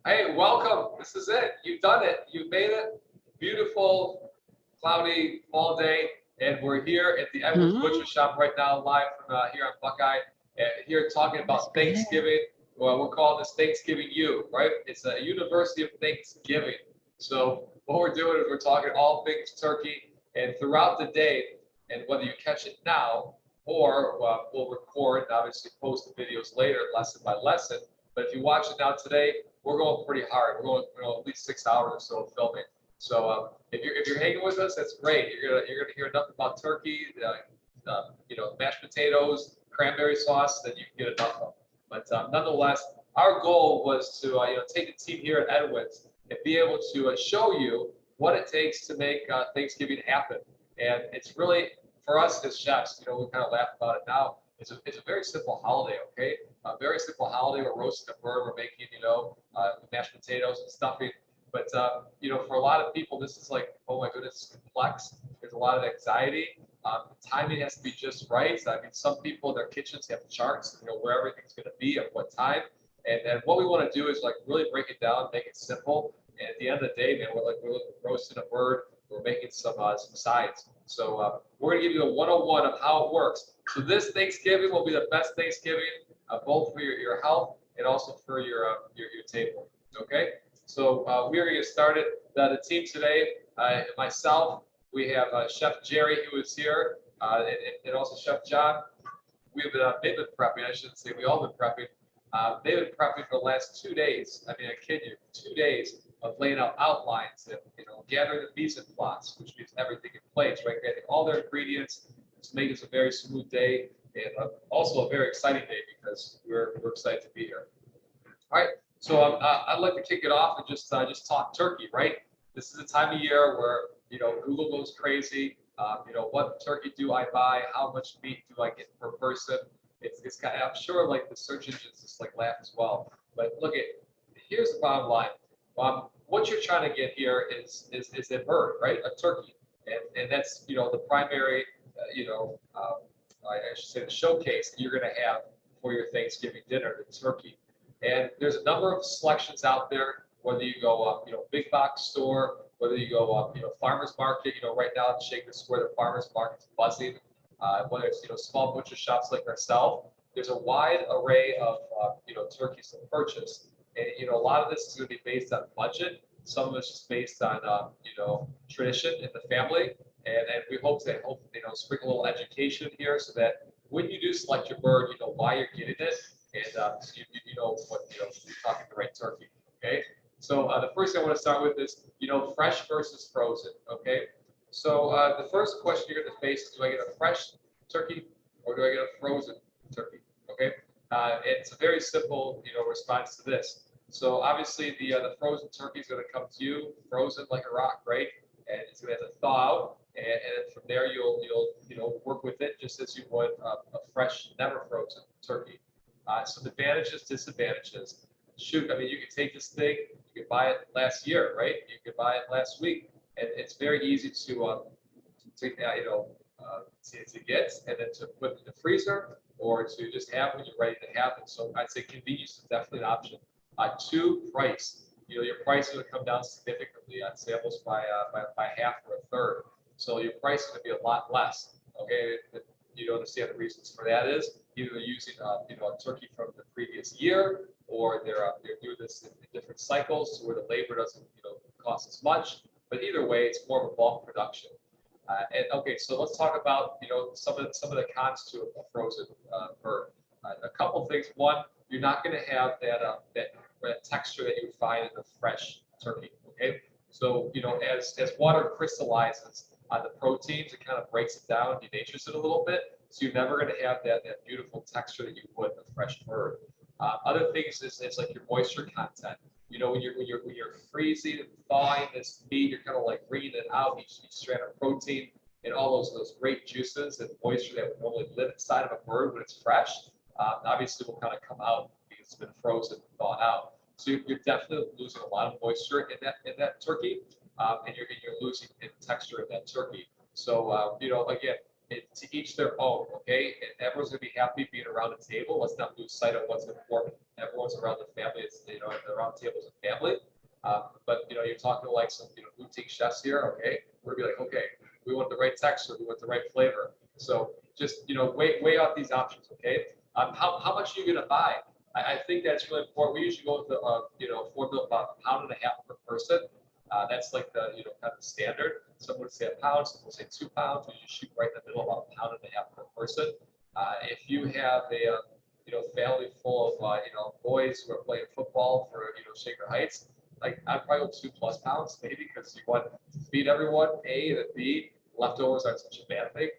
Hey, welcome. This is it. You've done it. You've made it. Beautiful, cloudy fall day, and we're here at the Edwards Butcher Hmm. Shop right now, live from here on Buckeye, here talking That's about good. Thanksgiving. Well, we're calling this Thanksgiving U, right? It's a University of Thanksgiving. So what we're doing is we're talking all things turkey, and throughout the day, and whether you catch it now or we'll record and obviously post the videos later, lesson by lesson. But if you watch it now today, we're going pretty hard. We're going, at least 6 hours or so of filming. So if you're hanging with us, that's great. You're gonna hear enough about turkey, mashed potatoes, cranberry sauce that you can get enough of. But nonetheless, our goal was to take the team here at Edwin's and be able to show you what it takes to make Thanksgiving happen. And it's really for us as chefs, we kind of laugh about it now. It's a very simple holiday, okay? A very simple holiday. We're roasting a bird. We're making, mashed potatoes and stuffing. But for a lot of people, this is like, oh my goodness, it's complex. There's a lot of anxiety. Timing has to be just right. I mean, some people in their kitchens have charts, where everything's going to be at what time. And what we want to do is like really break it down, make it simple. And at the end of the day, man, we're roasting a bird. We're making some sides. So we're going to give you a 101 of how it works. So this Thanksgiving will be the best Thanksgiving, both for your health and also for your table. Okay. So we are going to get started. The team today, myself, we have Chef Jerry who is here, and also Chef John. They've been prepping. I shouldn't say we all been prepping. They've been prepping for the last 2 days. I mean, I kid you, 2 days of laying out outlines and gathering the mise en place, which means everything in place, right? Getting all their ingredients to make this a very smooth day and also a very exciting day because we're excited to be here. All right, so I'd like to kick it off and just talk turkey, right? This is a time of year where Google goes crazy. What turkey do I buy? How much meat do I get per person? It's kind of, I'm sure like the search engines just like laugh as well. But look at here's the bottom line. What you're trying to get here is a bird, right? A turkey, and that's the primary I should say the showcase that you're going to have for your Thanksgiving dinner, the turkey. And there's a number of selections out there, whether you go up, big box store, whether you go up, farmer's market, right now in Shaker Square, the farmer's market's buzzing. Whether it's, small butcher shops like ourselves, there's a wide array of, turkeys to purchase. And, a lot of this is going to be based on budget. Some of it's just based on, tradition in the family. And we sprinkle a little education here so that when you do select your bird, you know why you're getting it and so you know what you're talking the right turkey. Okay, so the first thing I want to start with is fresh versus frozen. Okay, so the first question you're going to face is do I get a fresh turkey or do I get a frozen turkey? Okay, it's a very simple response to this. So obviously the frozen turkey is going to come to you frozen like a rock, right? And it's going to have to thaw out, and from there you'll work with it just as you would a fresh, never frozen turkey. Some advantages, disadvantages. Shoot, I mean, you could take this thing, you could buy it last year, right? You could buy it last week, and it's very easy to to get and then to put in the freezer or to just have when you're ready to have it. So I'd say convenience is definitely an option. Two, price. Your price is going to come down significantly. I'd say almost by half or a third. So your price is going to be a lot less. Okay, you don't understand the reasons for that is either they're using a turkey from the previous year or they're doing this in different cycles where the labor doesn't cost as much. But either way, it's more of a bulk production. And okay, so let's talk about some of the cons to a frozen bird. A couple things. One, you're not going to have that texture that you would find in a fresh turkey. Okay, so as water crystallizes on the proteins, it kind of breaks it down, denatures it a little bit. So you're never going to have that beautiful texture that you would in a fresh bird. Other things is like your moisture content. When you're freezing and thawing this meat, you're kind of like wringing it out each strand of protein and all those great juices and moisture that would normally live inside of a bird when it's fresh. Obviously, will kind of come out because it's been frozen and thawed out. So you're definitely losing a lot of moisture in that turkey, and you're losing in texture in that turkey. So again, to each their own, okay? And everyone's gonna be happy being around the table. Let's not lose sight of what's important. Everyone's around the family. It's, the round table is a family. But you're talking to like some boutique chefs here, okay? We're gonna be like, okay, we want the right texture, we want the right flavor. So just weigh out these options, okay? How much are you gonna buy? I think that's really important. We usually go with the formula about a pound and a half per person. That's like the kind of standard. Some would say a pound, some would say 2 pounds. We just shoot right in the middle, about a pound and a half per person. If you have a family full of boys who are playing football for Shaker Heights, like I'd probably go 2+ pounds maybe, because you want to feed everyone. A, and B, leftovers aren't such a bad thing.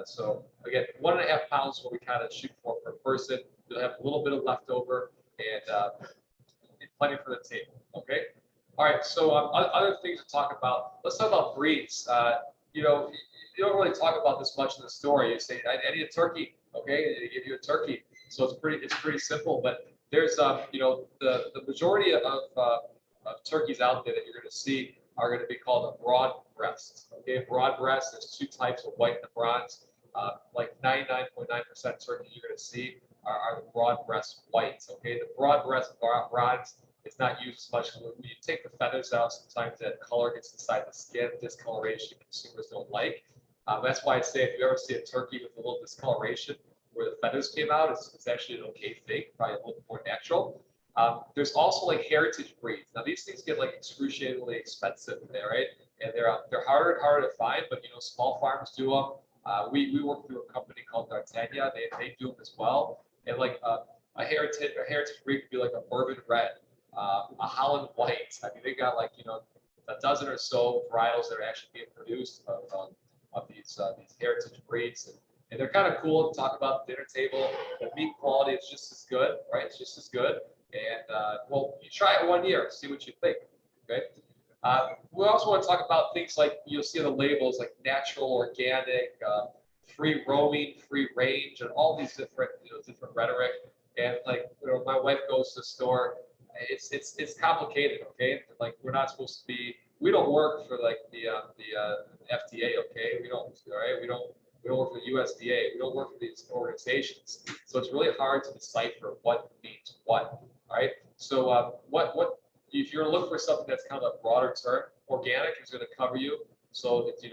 So again, 1.5 pounds is what we kind of shoot for per person. You'll have a little bit of leftover and plenty for the table. Okay. All right. So other things to talk about. Let's talk about breeds. You don't really talk about this much in the story. You say, I need a turkey. Okay, they give you a turkey. So it's pretty simple. But there's the majority of turkeys out there that you're going to see are going to be called a broad breast. Okay, broad breast. There's 2 types of white and the bronze. Like 99.9% turkey you're going to see are the broad breast whites. Okay, the broad breast bronze is not used as much. When you take the feathers out, sometimes that color gets inside the skin. Discoloration consumers don't like. That's why I say if you ever see a turkey with a little discoloration where the feathers came out, it's actually an okay thing, probably a little more natural. There's also like heritage breeds. Now these things get like excruciatingly expensive there, right? And they're harder and harder to find, but small farms do them. We work through a company called D'Artagnan. They do them as well. And like a heritage breed could be like a bourbon red, a Holland white. I mean, they got like a dozen or so varietals that are actually being produced of these heritage breeds, and they're kind of cool to talk about the dinner table. The meat quality is just as good, right? It's just as good. And well, you try it 1 year, see what you think. Okay. We also want to talk about things like you'll see on the labels, like natural, organic, free roaming, free range, and all these different different rhetoric. And like my wife goes to the store. It's complicated, okay? Like we're not supposed to be. We don't work for like the FDA, okay? We don't, all right? We don't work for the USDA. We don't work for these organizations. So it's really hard to decipher what means what. All right. So what if you're looking for something that's kind of a broader term, organic is going to cover you. So it's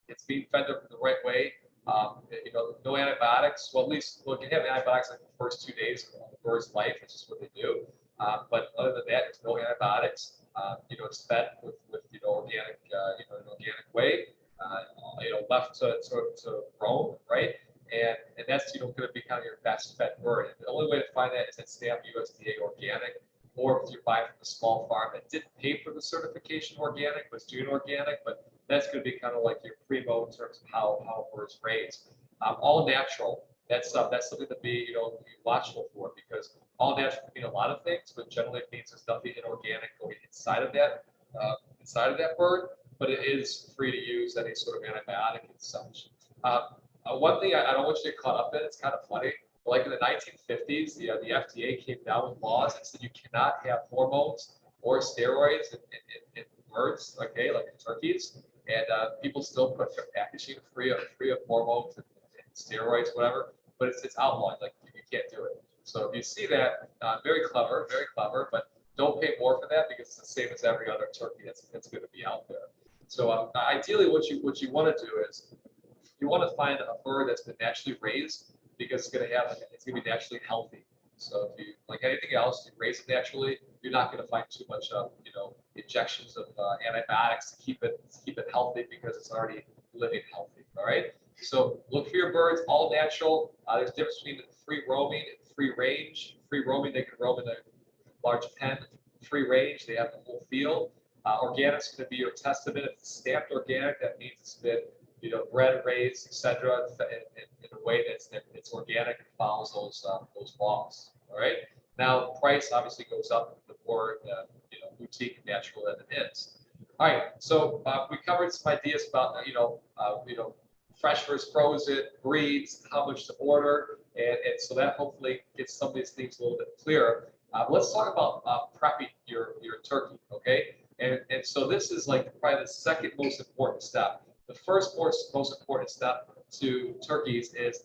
it's being fed the right way. No antibiotics. Well, at least you can have antibiotics like the first 2 days of the bird's life. It's just what they do. But other than that, there's no antibiotics. It's fed with organic, an organic way. Left to roam, right? And that's going to be kind of your best fed bird. And the only way to find that is at stamp USDA organic, or if you buy from a small farm that didn't pay for the certification organic, was doing organic, but that's going to be kind of like your primo in terms of how a bird's raised. All natural. That's something to be watchful for, because all natural can mean a lot of things, but generally it means there's nothing inorganic going inside of that bird. But it is free to use any sort of antibiotic and such. One thing I don't want you to get caught up in, it's kind of funny, but like in the 1950s, the FDA came down with laws that said you cannot have hormones or steroids in birds, okay, like in turkeys, and people still put their packaging free of hormones and steroids, whatever, but it's outlawed, like you can't do it. So if you see that, very clever, but don't pay more for that, because it's the same as every other turkey that's going to be out there. So ideally, what you want to do is you want to find a bird that's been naturally raised, because it's going to be naturally healthy. So if you, like anything else, you raise it naturally, you're not going to find too much injections of antibiotics to keep it healthy, because it's already living healthy. All right. So look for your birds, all natural. There's a difference between free roaming and free range. Free roaming, they can roam in a large pen. Free range, they have the whole field. Organic is going to be your testament. If it's stamped organic, that means it's been bred, raised, etc. in a way that's organic and follows those laws. All right. Now price obviously goes up the more boutique and natural that it is. All right. So we covered some ideas about fresh versus frozen, breeds, how much to order, and so that hopefully gets some of these things a little bit clearer. Let's talk about prepping your turkey, okay? And so this is like probably the second most important step. The first most important step to turkeys is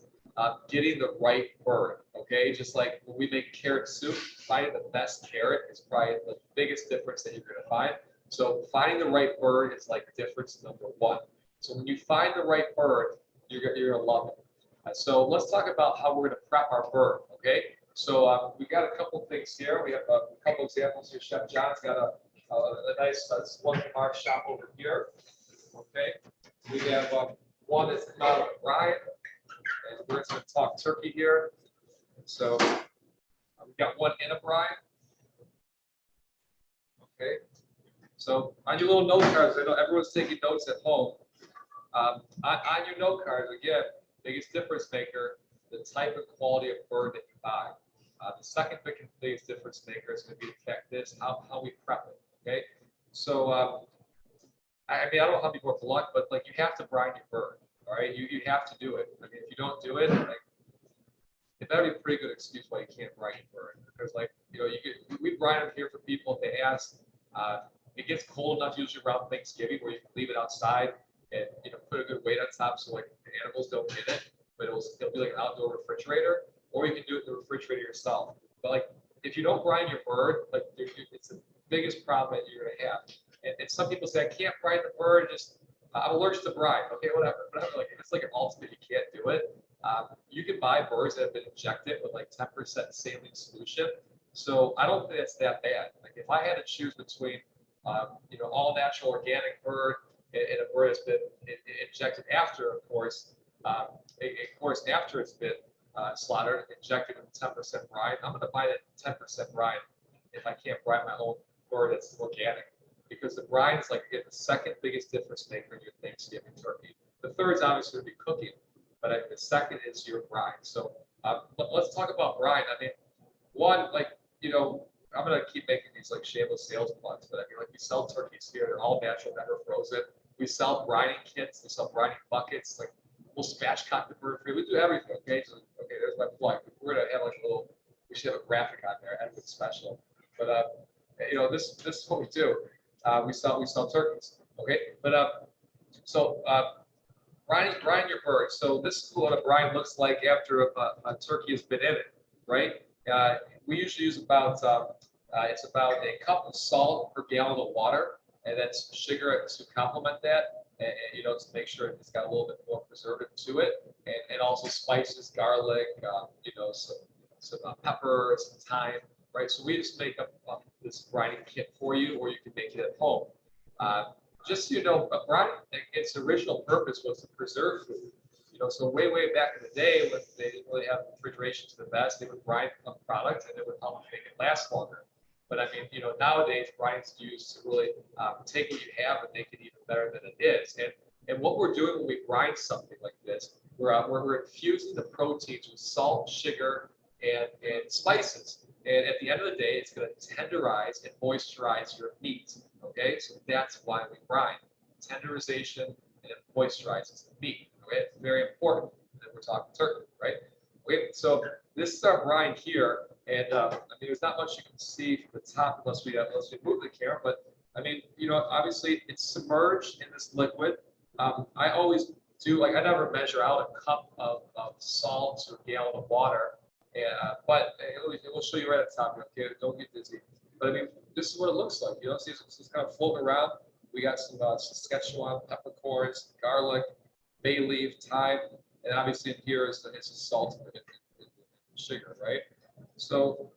getting the right bird. Okay, just like when we make carrot soup, finding the best carrot is probably the biggest difference that you're going to find. So finding the right bird is like difference number one. So when you find the right bird, you're gonna love it. So let's talk about how we're gonna prep our bird. Okay, so we got a couple things here. We have a couple examples here. Chef John's got a nice one from our shop over here. Okay, we have one that's called a brine, and we're going to talk turkey here. So we've got one in a brine. Okay, so on your little note cards, I know everyone's taking notes at home. On your note cards, again, biggest difference maker, the type of quality of bird that you buy. The second biggest difference maker is going to be the fact this, how we prep it. Okay, so I mean, I don't know how people have luck, but like you have to brine your bird. All right, you have to do it. I mean, if you don't do it, like it better be a pretty good excuse why you can't brine your bird. Because like we brine them here for people if they ask. It gets cold enough usually around Thanksgiving where you can leave it outside and put a good weight on top so like the animals don't get it, but it'll be like an outdoor refrigerator, or you can do it in the refrigerator yourself. But like if you don't brine your bird, like it's the biggest problem that you're gonna have. And some people say I can't brine the bird, just I'm allergic to brine. Okay, whatever. But like if it's like an ultimate, you can't do it. You can buy birds that have been injected with like 10% saline solution. So I don't think it's that bad. Like if I had to choose between all natural organic bird and a bird that's been injected after, of course, after it's been slaughtered, injected with 10% brine, I'm going to buy that 10% brine if I can't brine my own bird that's organic. Because the brine is like, again, the second biggest difference maker in your Thanksgiving turkey. The third is obviously going to be cooking, but the second is your brine. So let's talk about brine. I mean, one, like, I'm going to keep making these like shameless sales plugs, but I mean, like we sell turkeys here. They're all natural, never frozen. We sell brining kits. We sell brining buckets. Like we'll spatchcock the bird for you. We do everything. Okay. So, okay. There's my plug. We're going to have like we should have a graphic on there. Anything special. But, this is what we do. We sell turkeys. Okay. But, brine your bird. So this is what a brine looks like after a turkey has been in it, right? We usually use it's about a cup of salt per gallon of water, and then some sugar to complement that, and to make sure it's got a little bit more preservative to it, and also spices, garlic, some pepper, some thyme, right? So we just make up this brining kit for you, or you can make it at home. Just so you know, brining, its original purpose was to preserve food. So way back in the day, when they didn't really have refrigeration to the best, they would brine a product and it would help make it last longer. But I mean, nowadays brining is used to really take what you have and make it even better than it is. And what we're doing when we brine something like this, we're infusing the proteins with salt, sugar, and spices. And at the end of the day, it's going to tenderize and moisturize your meat. Okay, so that's why we brine. Tenderization and it moisturizes the meat. Okay, it's very important that we're talking turkey, right? Okay, so this is our brine here, and I mean, there's not much you can see from the top unless we move the camera. But I mean, obviously it's submerged in this liquid. I always do I never measure out a cup of salt to a gallon of water, but we'll show you right at the top. Okay, don't get dizzy. But I mean, this is what it looks like. See, it's kind of floating around. We got some Szechuan peppercorns, garlic, bay leaf, thyme, and obviously in here is the salt and sugar, right? So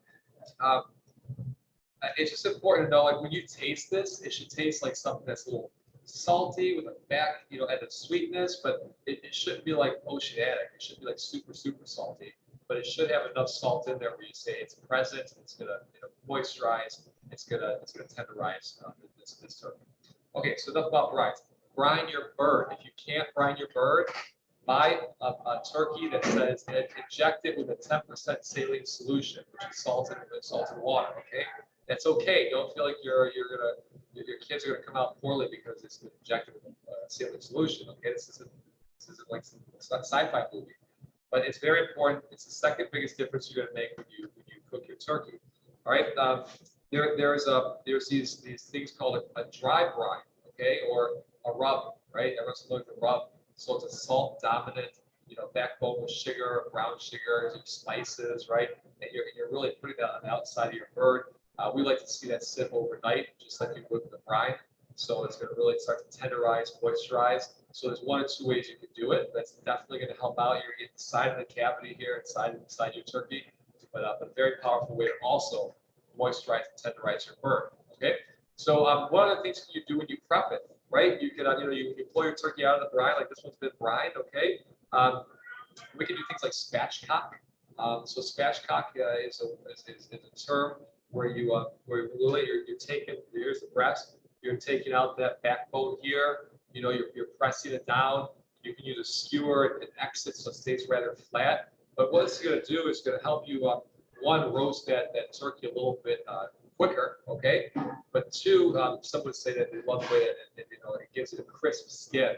it's just important to know, like when you taste this, it should taste like something that's a little salty with a back, and a sweetness, but it shouldn't be like oceanic. It shouldn't be like super salty, but it should have enough salt in there where you say it's present. It's gonna moisturize. It's gonna tenderize this turkey. Okay, so enough about brines. Brine your bird. If you can't brine your bird, buy a turkey that says inject it with a 10% saline solution, which is salted water. Okay, that's okay. Don't feel like your kids are gonna come out poorly because it's been injected with a saline solution. Okay, this isn't like some sci-fi movie, but it's very important. It's the second biggest difference you're gonna make when you cook your turkey. All right. There's these things called a dry brine, okay, or a rub, right? Everyone's familiar with a rub. So it's a salt dominant backbone with sugar, brown sugar, spices, right? And you're really putting that on the outside of your bird. We like to see that sit overnight, just like you would with the brine. So it's going to really start to tenderize, moisturize. So there's one or two ways you can do it. That's definitely going to help out. You're getting inside of the cavity here, inside your turkey, but a very powerful way to also moisturize and tenderize your bird. Okay. So one of the things you do when you prep it, right? You can you pull your turkey out of the brine, like this one's been brined. Okay. We can do things like spatchcock. So spatchcock is a term where you're taking, here's the breast, you're taking out that backbone here, you're pressing it down. You can use a skewer and exit so it stays rather flat. But what it's going to do is going to help you, one, roast that turkey a little bit quicker, okay? But two, some would say that they love the way that it gives it a crisp skin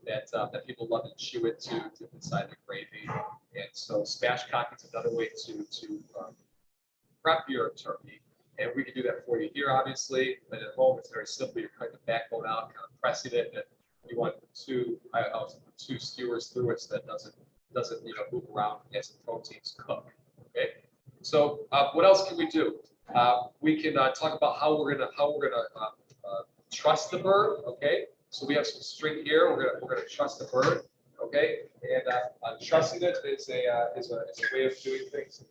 that people love to chew into inside the gravy. And so spatchcock is another way to prep your turkey. And we can do that for you here, obviously. But at home, it's very simple. You're cutting the backbone out, kind of pressing it, and you want two skewers through it so that doesn't move around as the proteins cook. Okay. So what else can we do? We can talk about how we're gonna truss the bird. Okay. So we have some string here. We're gonna truss the bird. Okay. And trussing it is a way of doing things.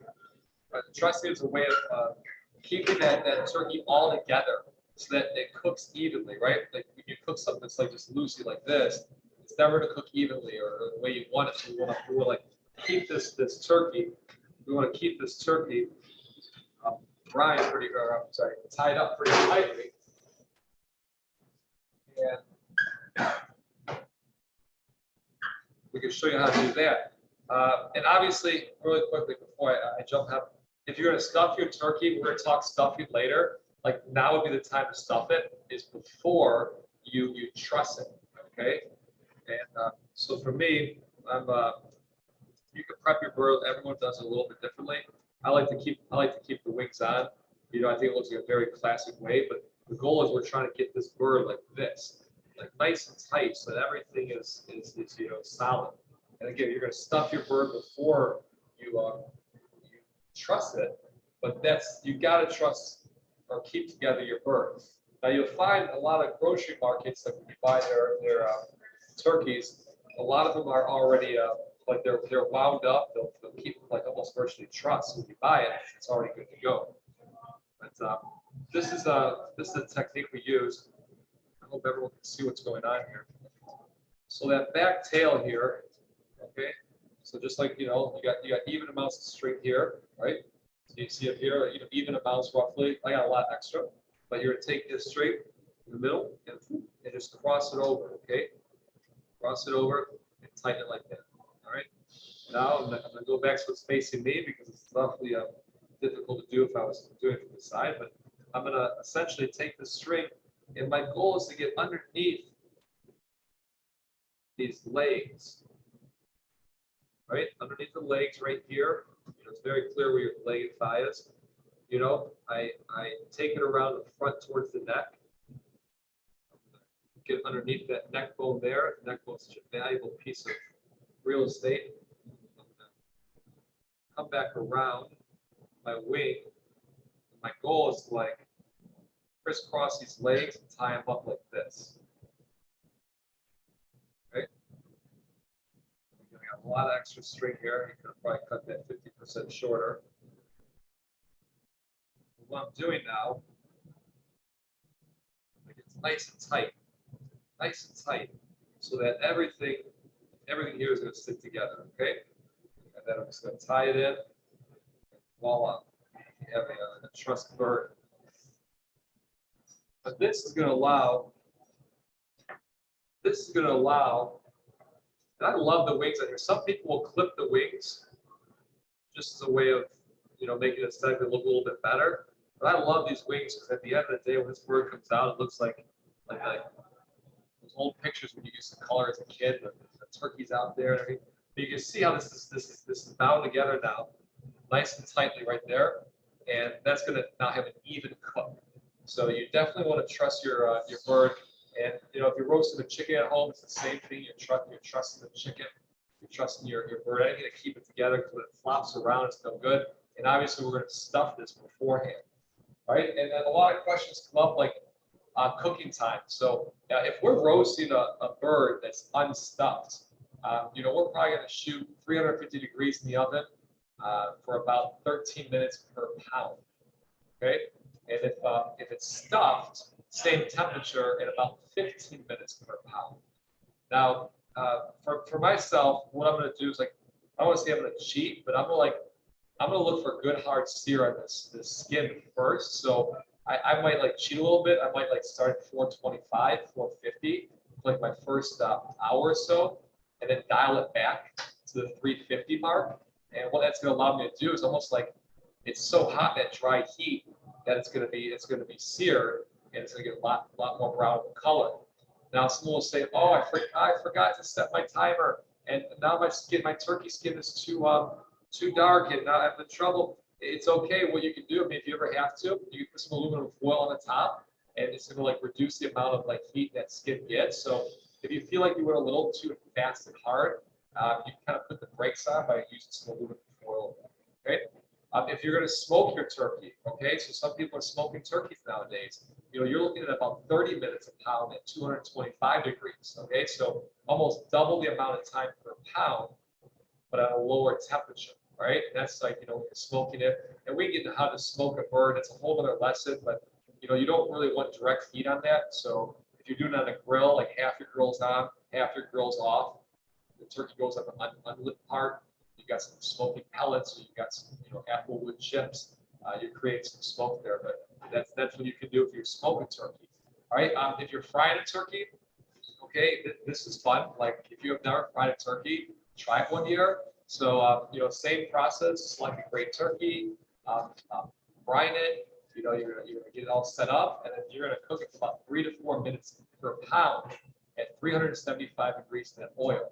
Trussing is a way of keeping that turkey all together so that it cooks evenly, right? Like when you cook something that's like just loosey like this, it's never going to cook evenly or the way you want it to. We want to like keep this turkey. We want to keep this turkey tied up pretty tightly. And we can show you how to do that. And obviously, really quickly before I jump up, if you're going to stuff your turkey, we're going to talk stuffing later. Like now would be the time to stuff it, is before you truss it, okay? And so for me, you can prep your bird. Everyone does it a little bit differently. I like to keep the wings on. I think it looks like a very classic way, but the goal is we're trying to get this bird like this, like nice and tight, so that everything is solid. And again, you're going to stuff your bird before you truss it, but you got to trust or keep together your bird. Now you'll find a lot of grocery markets that when you buy their turkeys, a lot of them are already like they're wound up. They'll keep like almost virtually trussed. When you buy it, it's already good to go. But this is a technique we use. I hope everyone can see what's going on here. So that back tail here, okay. So just like you got even amounts of string here, right? So you see up here, even amounts roughly. I got a lot extra, but you're gonna take this string in the middle and just cross it over, okay? Cross it over and tighten it like that. All right. Now I'm gonna go back so it's facing me because it's awfully difficult to do if I was doing it from the side. But I'm gonna essentially take the string, and my goal is to get underneath these legs. Right underneath the legs, right here. It's very clear where your leg and thigh is. I take it around the front towards the neck. Get underneath that neck bone there. The neck bone is such a valuable piece of real estate. Come back around my wing. My goal is to like crisscross these legs and tie them up like this. Okay. A lot of extra string here. You can probably cut that 50% shorter. What I'm doing now, it's nice and tight, so that everything here is going to stick together. Okay, and then I'm just going to tie it in. And voila, you have a trussed bird. But this is going to allow. And I love the wings on here. Some people will clip the wings just as a way of, making it aesthetically look a little bit better. But I love these wings because at the end of the day, when this bird comes out, it looks like those old pictures when you used to color as a kid, the turkeys out there and everything. But you can see how this is bound together now, nice and tightly right there, and that's going to now have an even cook. So you definitely want to truss your bird. And if you're roasting a chicken at home, it's the same thing. You're trussing the chicken. You're trusting your bird, anything to keep it together because when it flops around, it's no good. And obviously, we're going to stuff this beforehand, right? And then a lot of questions come up like cooking time. So if we're roasting a bird that's unstuffed, we're probably going to shoot 350 degrees in the oven for about 13 minutes per pound. Okay, and if it's stuffed, same temperature in about 15 minutes per pound. Now, for myself, what I'm going to do is like I don't want to say I'm going to cheat, but I'm gonna look for a good hard sear on this skin first. So I might like cheat a little bit. I might like start at 425, 450, like my first hour or so, and then dial it back to the 350 mark. And what that's gonna allow me to do is almost like it's so hot, that dry heat, that it's gonna be seared, and it's gonna get a lot more brown color. Now someone will say, oh, I forgot to set my timer, and now my turkey skin is too dark and now I'm in trouble. It's okay. What you can do, I mean, if you ever have to, you can put some aluminum foil on the top, and it's going to like reduce the amount of like heat that skin gets. So if you feel like you went a little too fast and hard, you can kind of put the brakes on by using some aluminum foil. Okay. If you're going to smoke your turkey, okay, so some people are smoking turkeys nowadays. You're looking at about 30 minutes a pound at 225 degrees. Okay, so almost double the amount of time per pound, but at a lower temperature. Right? And that's like, when you're smoking it. And we get into how to smoke a bird. It's a whole other lesson, but you don't really want direct heat on that. So if you're doing it on a grill, like half your grill's on, half your grill's off, the turkey goes on the unlit part. You got some smoking pellets, or you got some, apple wood chips. You're creating some smoke there, but that's what you can do if you're smoking turkey. All right. If you're frying a turkey, okay, this is fun. Like if you have never fried a turkey, try it one year. So, same process, select a great turkey, brine it, you're gonna get it all set up, and then you're gonna cook it for about 3 to 4 minutes per pound at 375 degrees in oil.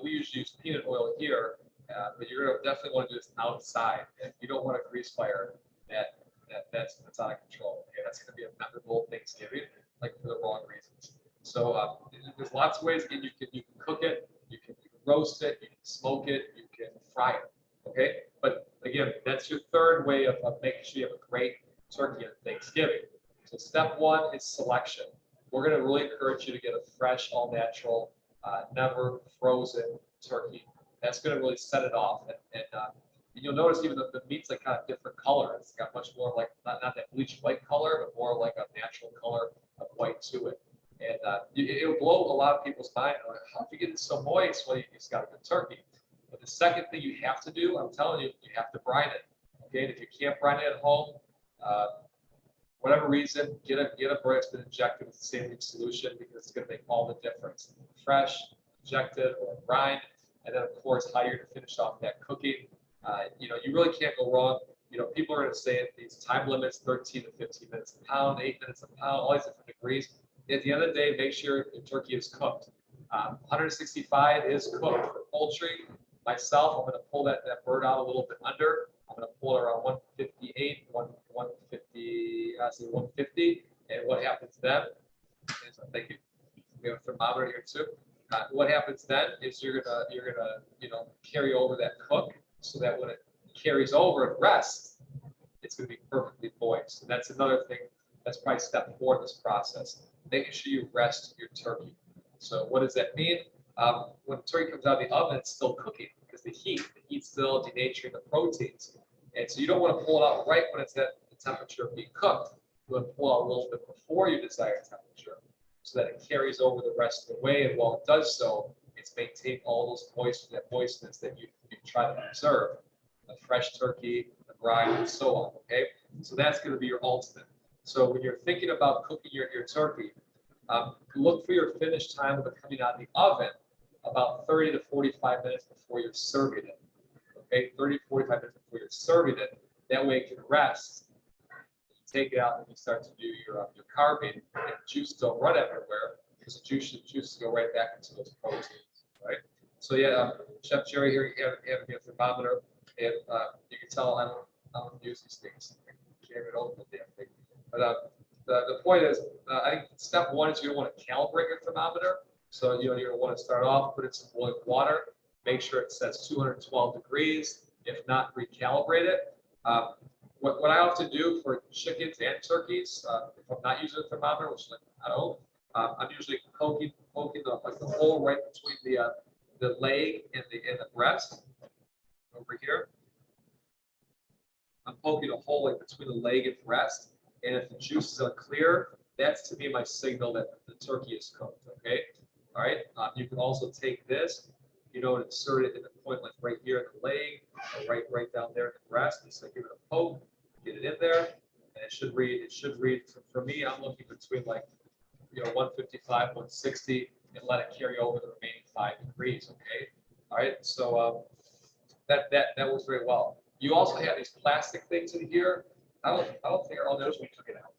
We usually use peanut oil here, but you're gonna definitely want to do this outside. And you don't want a grease fire that's out of control. Okay? That's gonna be a memorable Thanksgiving, like for the wrong reasons. So there's lots of ways. Again, you can cook it, you can roast it, you can smoke it, you can fry it. Okay, but again, that's your third way of making sure you have a great turkey on Thanksgiving. So step one is selection. We're going to really encourage you to get a fresh, all natural, never frozen turkey. That's going to really set it off. And you'll notice even the meat's like kind of different color. It's got much more like not that bleached white color, but more like a natural color of white to it. And it'll blow a lot of people's mind. Like, how do you get it so moist? Well, you just got a good turkey. But the second thing you have to do, I'm telling you, you have to brine it. Okay, and if you can't brine it at home, whatever reason, get a bird that's been injected with the saline solution, because it's going to make all the difference. Fresh, injected, or brine, and then of course how you're going to finish off that cooking. You really can't go wrong. People are going to say these time limits: 13 to 15 minutes a pound, 8 minutes a pound, all these different degrees. At the end of the day, make sure the turkey is cooked. 165 is cooked for poultry. Myself, I'm going to pull that bird out a little bit under. I'm going to pull it around 158, 150, I say 150. And what happens then is, thank you. We have a thermometer here too. What happens then is you're gonna carry over that cook, so that when it carries over and rests, it's going to be perfectly moist. And that's another thing. That's probably step 4 in this process. Making sure you rest your turkey. So what does that mean? When the turkey comes out of the oven, it's still cooking because the heat's still denaturing the proteins. And so you don't want to pull it out right when it's at the temperature of being cooked. You want to pull out a little bit before your desired temperature, so that it carries over the rest of the way. And while it does so, it's maintaining all those moistness that you try to preserve. The fresh turkey, the brine, and so on. Okay, so that's going to be your ultimate. So when you're thinking about cooking your turkey, look for your finish time of it coming out of the oven about 30 to 45 minutes before you're serving it. Okay, 30 to 45 minutes before you're serving it. That way it can rest. You take it out and you start to do your carving, and juice don't run everywhere, because the juices go right back into those proteins. Right. So yeah, Chef Jerry here, you have a thermometer, and you can tell I don't use these things. I can't even open the damn thing. But the point is, I think step 1 is you don't want to calibrate your thermometer. So, you're going to want to start off, put in some boiling water, make sure it says 212 degrees. If not, recalibrate it. What I often do for chickens and turkeys, if I'm not using a thermometer, which I don't, I'm usually poking the hole right between the leg and the breast over here. I'm poking a hole like between the leg and breast, and if the juices are clear, that's to me my signal that the turkey is cooked. Okay, all right. You can also take this, and insert it in the point like right here in the leg, or right down there in the breast. Just like give it a poke, get it in there, and it should read. For me, I'm looking between like 155, 160, and let it carry over the remaining 5 degrees. Okay, all right. So that works very well. You also have these plastic things in here. I don't think all those we took it out,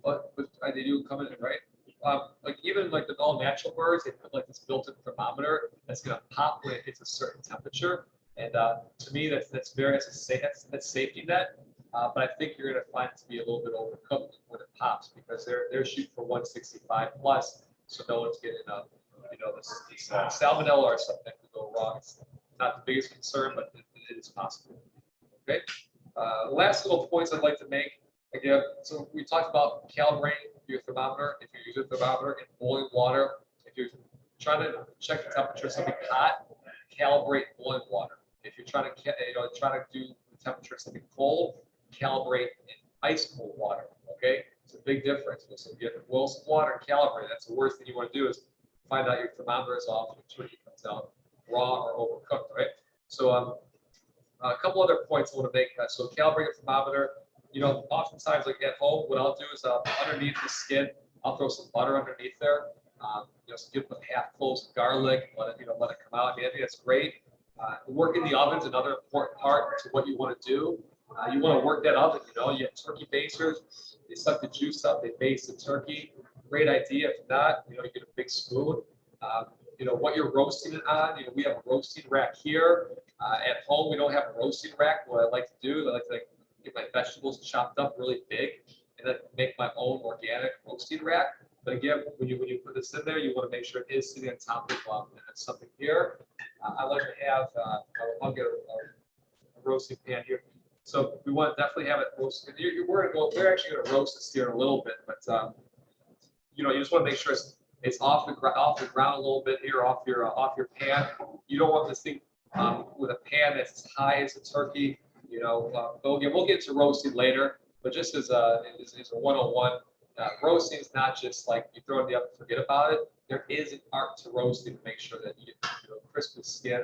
but they do come in, right? Like even like the all natural birds, they put like this built-in thermometer that's gonna pop when it hits a certain temperature. And to me, that's safety net. But I think you're gonna find it to be a little bit overcooked when it pops because they're shooting for 165 plus, so no one's getting this salmonella or something that could go wrong. It's not the biggest concern, but it is possible. Okay. Last little points I'd like to make. Again, so we talked about calibrating your thermometer. If you're using a thermometer in boiling water, if you're trying to check the temperature of something hot, calibrate boiling water. If you're trying to do the temperature of something cold, calibrate in ice cold water. Okay, it's a big difference. So if you have to boil some water and calibrate, that's the worst thing you want to do is find out your thermometer is off and turkey comes out raw or overcooked. Right. So a couple other points I want to make. So calibrate a thermometer. Oftentimes, like at home, what I'll do is underneath the skin, I'll throw some butter underneath there. So give them half cloves of garlic, let it come out. I think that's great. Working the oven's another important part to what you want to do. You want to work that oven. You have turkey basers. They suck the juice up. They baste the turkey. Great idea. If not, you get a big spoon. What you're roasting it on. We have a roasting rack here. At home, we don't have a roasting rack. What I like to do, I like to get my vegetables chopped up really big, and then make my own organic roasting rack. But again, when you put this in there, you want to make sure it is sitting on top of something here. I like to have. I'll get a roasting pan here. So we want to definitely have it roasted. We're actually going to roast this here in a little bit, but you just want to make sure it's off the ground a little bit here, off your pan. You don't want this thing with a pan that's as high as a turkey. We'll get to roasting later, but just as a 101, roasting is not just like you throw it in the oven and forget about it. There is an art to roasting to make sure that you get crispy skin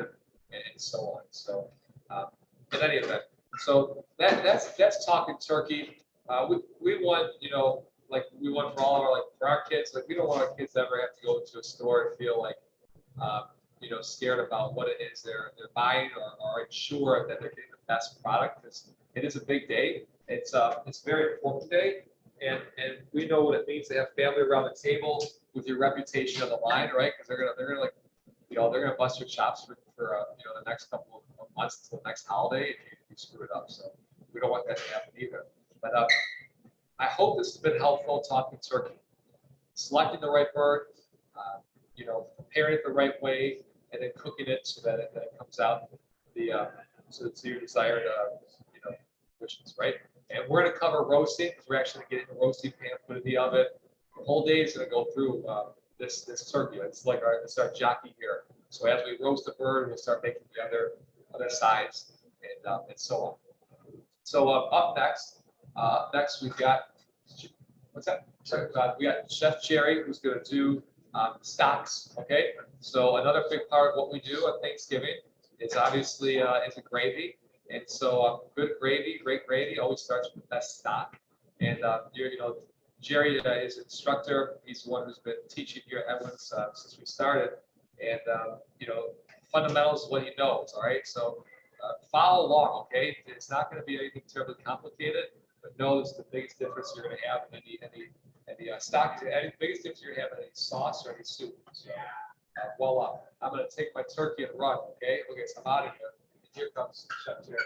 and so on. So in any event, so that's talking turkey. We want like we want for all of our kids, like we don't want our kids to ever have to go into a store and feel like scared about what it is they're buying or unsure that they're getting the best product, because it is a big day. It's a very important day, and we know what it means to have family around the table with your reputation on the line, right? Because they're gonna bust your chops for the next couple of months until the next holiday if you screw it up. So we don't want that to happen either. But I hope this has been helpful talking turkey, selecting the right bird, preparing it the right way, and then cooking it so that it comes out to your desired wishes, right? And we're going to cover roasting because we're actually going to get in the roasting pan, put it in the oven. The whole day is going to go through this turkey. It's like our jockey here. So as we roast the bird, we'll start making the other sides and so on. So up next we've got what's that? Sorry, we got Chef Jerry who's going to do stocks. Okay, so another big part of what we do on Thanksgiving is obviously is a gravy, and so good gravy, great gravy always starts with the best stock. And Jerry is an instructor. He's the one who's been teaching here at Edwards since we started, and fundamentals of what he knows. All right, so follow along. Okay, it's not going to be anything terribly complicated, but know this is the biggest difference you're going to have in any stock. The biggest difference you're going to have in any sauce or any soup. So voila, I'm going to take my turkey and run. Okay, so I'm out of here. Here comes Chef Jerry.